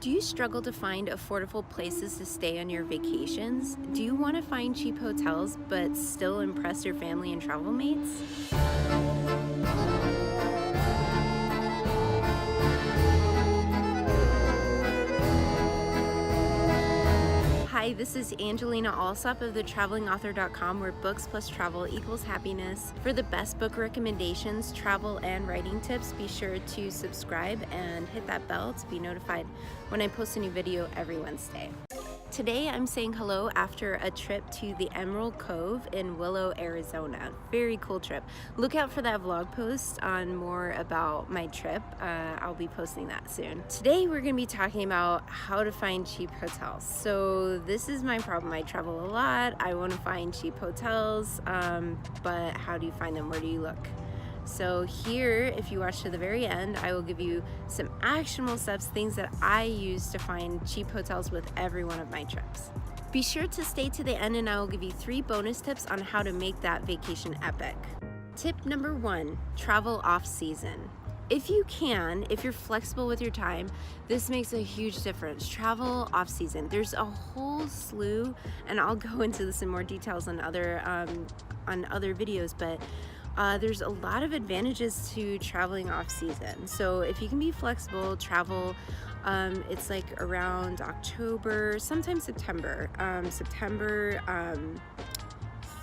Do you struggle to find affordable places to stay on your vacations? Do you want to find cheap hotels but still impress your family and travel mates? Hi, this is Angelina Allsop of thetravelingauthor.com, where books plus travel equals happiness. For the best book recommendations, travel, and writing tips, be sure to subscribe and hit that bell to be notified when I post a new video every Wednesday. Today I'm saying hello after a trip to the Emerald Cove in Willow, Arizona. Very cool trip. Look out for that vlog post on more about my trip. I'll be posting that soon. Today we're going to be talking about how to find cheap hotels. So this is my problem. I travel a lot. I want to find cheap hotels, but how do you find them? Where do you look? So here, if you watch to the very end, I will give you some actionable steps, things that I use to find cheap hotels with every one of my trips. Be sure to stay to the end and I will give you 3 bonus tips on how to make that vacation epic. Tip number 1, travel off season. If you can, if you're flexible with your time, this makes a huge difference. Travel off season. There's a whole slew, and I'll go into this in more details on other videos, but there's a lot of advantages to traveling off season. So if you can be flexible, travel, it's like around October, sometimes September,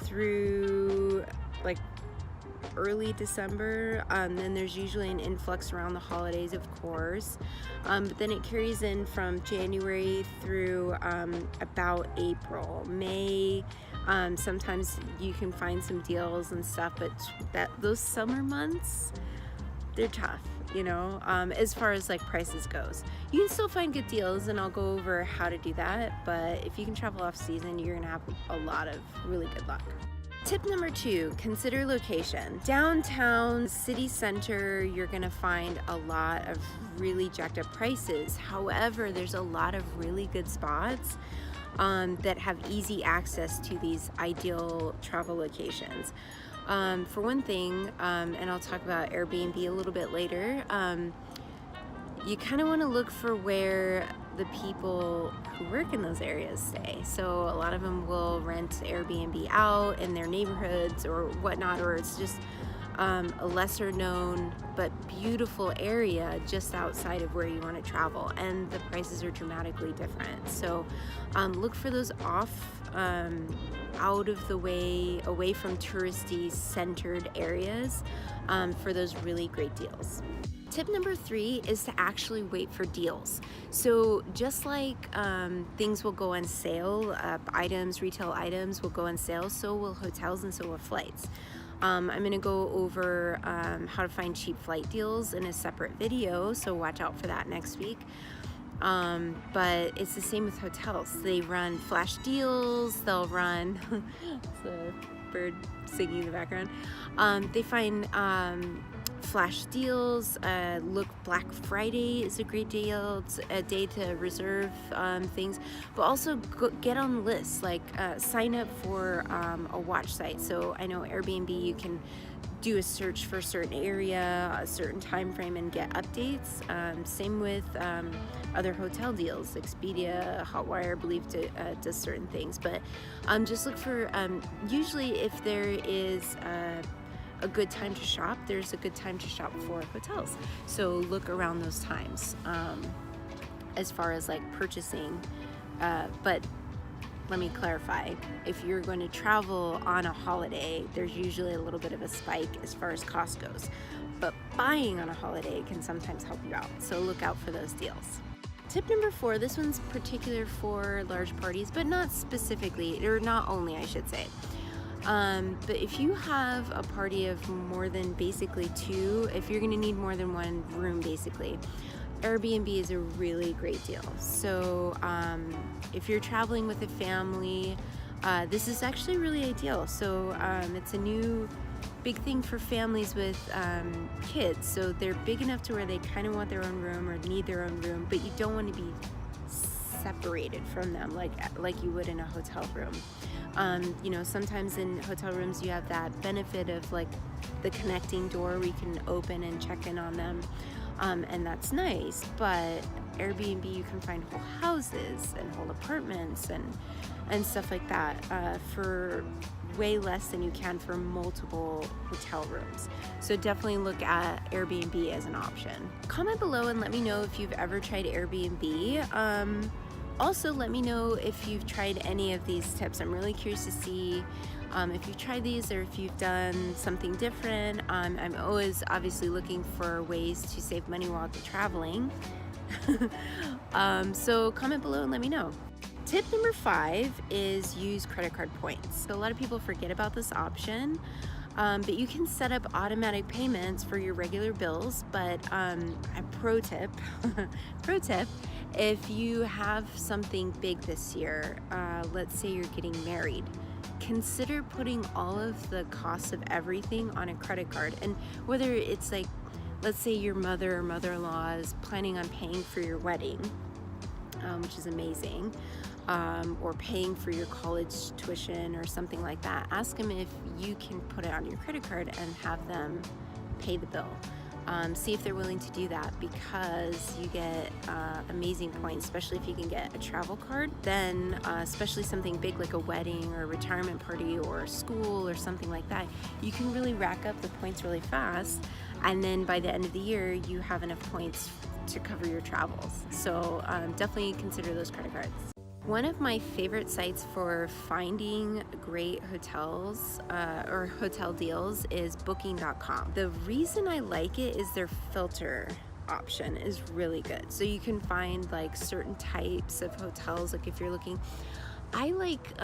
through like early December. Then there's usually an influx around the holidays, of course, but then it carries in from January through about April, May. Sometimes you can find some deals and stuff, but those summer months, they're tough, you know, as far as like prices goes. You can still find good deals, and I'll go over how to do that, but if you can travel off season, you're gonna have a lot of really good luck. Tip number 2, consider location. Downtown, city center, you're gonna find a lot of really jacked up prices. However, there's a lot of really good spots that have easy access to these ideal travel locations. For one thing, and I'll talk about Airbnb a little bit later, you kind of want to look for where the people who work in those areas stay. So a lot of them will rent Airbnb out in their neighborhoods or whatnot, or it's just a lesser known but beautiful area just outside of where you want to travel, and the prices are dramatically different. So look for those off, out of the way, away from touristy centered areas for those really great deals. Tip number 3 is to actually wait for deals. So just like things will go on sale, retail items will go on sale, so will hotels and so will flights. I'm going to go over how to find cheap flight deals in a separate video, so watch out for that next week. But it's the same with hotels. They run flash deals, they'll run, it's a bird singing in the background. They find flash deals. Look, Black Friday is a great deal. It's a day to reserve things, but also get on the list, like sign up for a watch site. So I know Airbnb, you can do a search for a certain area, a certain time frame, and get updates. Same with other hotel deals. Expedia, Hotwire, I believe, does certain things, but just look for, usually if there is a good time to shop, there's a good time to shop for hotels. So look around those times as far as like purchasing. But let me clarify, if you're going to travel on a holiday, there's usually a little bit of a spike as far as cost goes. But buying on a holiday can sometimes help you out. So look out for those deals. Tip number 4, this one's particular for large parties, but not specifically, or not only, I should say. But if you have a party of more than basically 2, if you're going to need more than 1 room basically, Airbnb is a really great deal. So if you're traveling with a family, this is actually really ideal. So it's a new big thing for families with kids. So they're big enough to where they kind of want their own room or need their own room, but you don't want to be separated from them like you would in a hotel room. You know, sometimes in hotel rooms you have that benefit of like the connecting door where you can open and check in on them. and that's nice. But Airbnb, you can find whole houses and whole apartments and stuff like that for way less than you can for multiple hotel rooms. So definitely look at Airbnb as an option. Comment below and let me know if you've ever tried Airbnb. Also, let me know if you've tried any of these tips. I'm really curious to see if you've tried these or if you've done something different. I'm always obviously looking for ways to save money while traveling. So comment below and let me know. Tip number 5 is use credit card points. So a lot of people forget about this option, but you can set up automatic payments for your regular bills. But a pro tip, if you have something big this year, let's say you're getting married, consider putting all of the costs of everything on a credit card. And whether it's like, let's say your mother or mother-in-law is planning on paying for your wedding, which is amazing, or paying for your college tuition or something like that, ask them if you can put it on your credit card and have them pay the bill. See if they're willing to do that, because you get amazing points, especially if you can get a travel card. Then especially something big like a wedding or a retirement party or school or something like that, you can really rack up the points really fast, and then by the end of the year you have enough points to cover your travels. So definitely consider those credit cards. One of my favorite sites for finding great hotels or hotel deals is booking.com. The reason I like it is their filter option is really good. So you can find like certain types of hotels. Like if you're looking, I like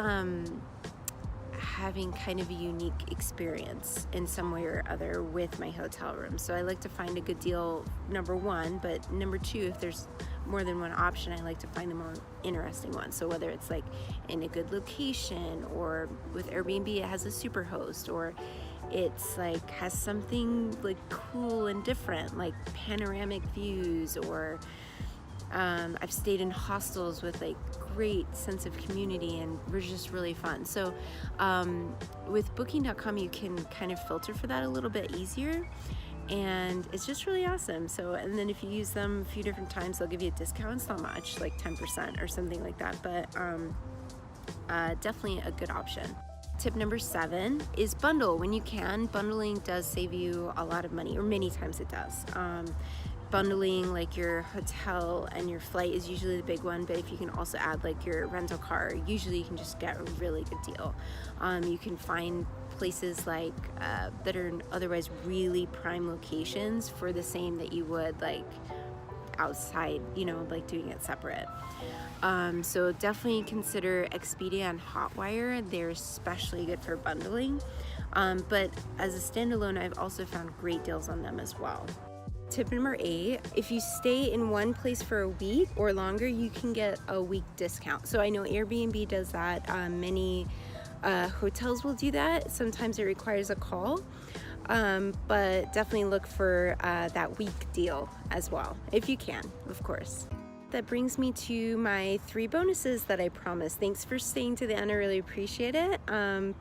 having kind of a unique experience in some way or other with my hotel room. So I like to find a good deal, number one, but number two, if there's more than one option, I like to find the more interesting one. So whether it's like in a good location, or with Airbnb it has a super host, or it's like has something like cool and different, like panoramic views, or I've stayed in hostels with like great sense of community and we're just really fun. So with booking.com you can kind of filter for that a little bit easier, and it's just really awesome. So, and then if you use them a few different times, they'll give you a discount. It's not much, like 10% or something like that, but definitely a good option. Tip number 7 is bundle when you can. Bundling does save you a lot of money, or many times it does. Bundling like your hotel and your flight is usually the big one, but if you can also add like your rental car, usually you can just get a really good deal. You can find places like that are otherwise really prime locations for the same that you would like outside, you know, like doing it separate. So definitely consider Expedia and Hotwire. They're especially good for bundling, but as a standalone I've also found great deals on them as well. Tip number 8, if you stay in one place for a week or longer, you can get a week discount. So I know Airbnb does that. Many hotels will do that. Sometimes it requires a call, but definitely look for that week deal as well, if you can, of course. That brings me to my 3 bonuses that I promised. Thanks for staying to the end. I really appreciate it. And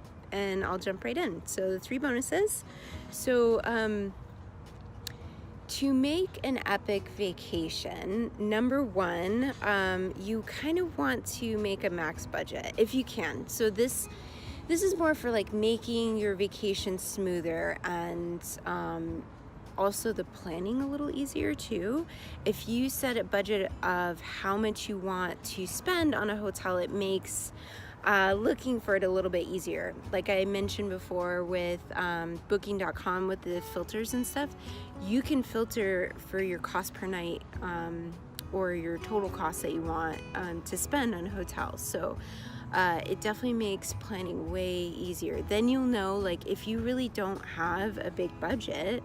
I'll jump right in. So the 3 bonuses. So to make an epic vacation, number 1, you kind of want to make a max budget if you can. So this is more for like making your vacation smoother, and also the planning a little easier too. If you set a budget of how much you want to spend on a hotel, it makes looking for it a little bit easier. Like I mentioned before with booking.com with the filters and stuff, you can filter for your cost per night or your total cost that you want to spend on hotels. So it definitely makes planning way easier. Then you'll know, like if you really don't have a big budget,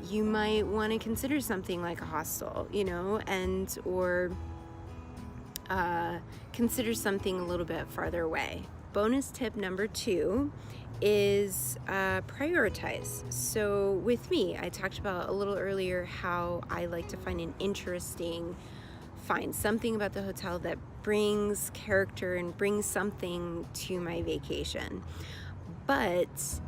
you might want to consider something like a hostel, you know, and or consider something a little bit farther away. Bonus tip number 2 is prioritize. So with me, I talked about a little earlier how I like to find something about the hotel that brings character and brings something to my vacation. But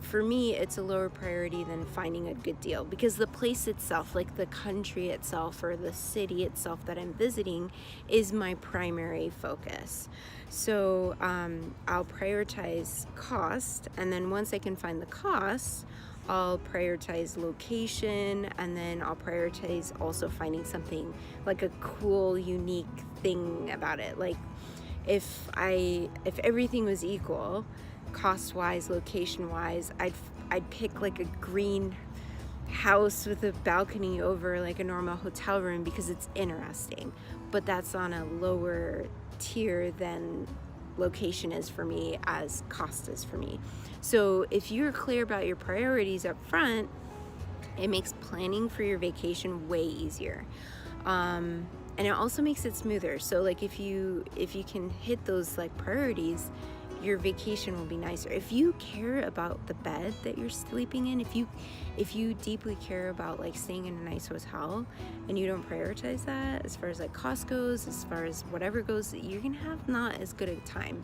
for me, it's a lower priority than finding a good deal, because the place itself, like the country itself or the city itself that I'm visiting, is my primary focus. So I'll prioritize cost, and then once I can find the cost, I'll prioritize location, and then I'll prioritize also finding something like a cool, unique thing about it. Like if everything was equal, cost-wise, location-wise, I'd pick like a green house with a balcony over like a normal hotel room because it's interesting, but that's on a lower tier than location is for me as cost is for me. So if you're clear about your priorities up front, it makes planning for your vacation way easier. And it also makes it smoother. So like if you can hit those like priorities, your vacation will be nicer. If you care about the bed that you're sleeping in, if you deeply care about like staying in a nice hotel and you don't prioritize that as far as like cost goes, as far as whatever goes, you're gonna have not as good a time.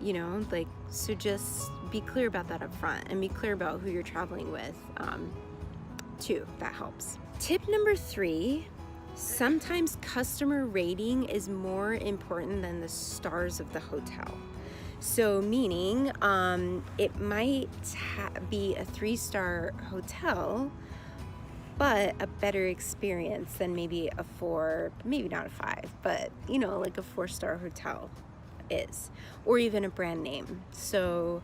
You know, like, so just be clear about that up front, and be clear about who you're traveling with too. That helps. Tip number 3, sometimes customer rating is more important than the stars of the hotel. So meaning it might be a 3-star hotel, but a better experience than maybe a 4, maybe not a 5, but you know, like a 4-star hotel is, or even a brand name. So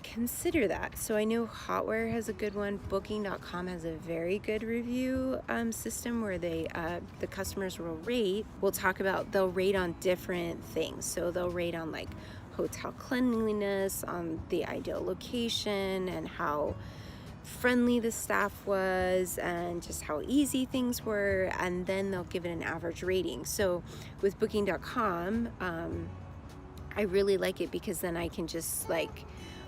consider that. So I know Hotware has a good one. Booking.com has a very good review system where they the customers will rate. They'll rate on different things. So they'll rate on like hotel cleanliness, on the ideal location, and how friendly the staff was, and just how easy things were, and then they'll give it an average rating. So with Booking.com, I really like it because then I can just like,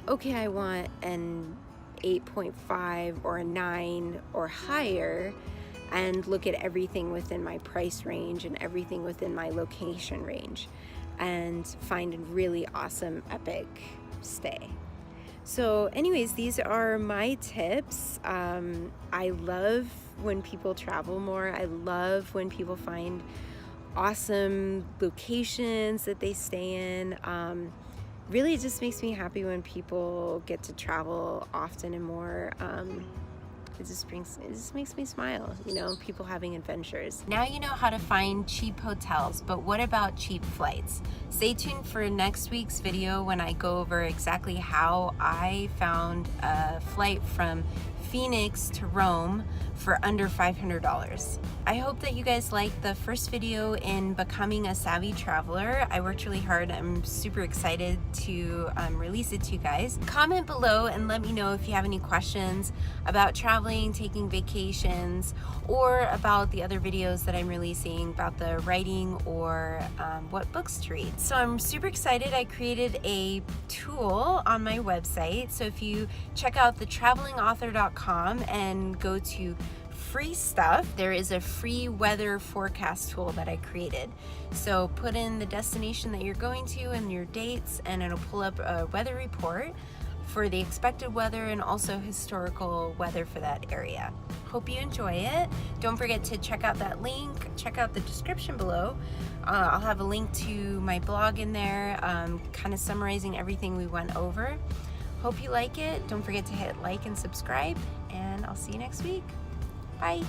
okay, I want an 8.5 or a 9 or higher, and look at everything within my price range and everything within my location range, and find a really awesome, epic stay. So anyways, these are my tips. I love when people travel more. I love when people find awesome locations that they stay in. Really, it just makes me happy when people get to travel often and more. It just makes me smile, you know, people having adventures. Now you know how to find cheap hotels, but what about cheap flights? Stay tuned for next week's video when I go over exactly how I found a flight from Phoenix to Rome for under $500. I hope that you guys liked the first video in becoming a savvy traveler. I worked really hard. I'm super excited to release it to you guys. Comment below and let me know if you have any questions about traveling, taking vacations, or about the other videos that I'm releasing about the writing or what books to read. So I'm super excited. I created a tool on my website. So if you check out thetravelingauthor.com and go to free stuff, there is a free weather forecast tool that I created. So put in the destination that you're going to and your dates, and it'll pull up a weather report for the expected weather and also historical weather for that area. Hope you enjoy it. Don't forget to check out that link, check out the description below. I'll have a link to my blog in there, kind of summarizing everything we went over. Hope you like it. Don't forget to hit like and subscribe, and I'll see you next week. Bye.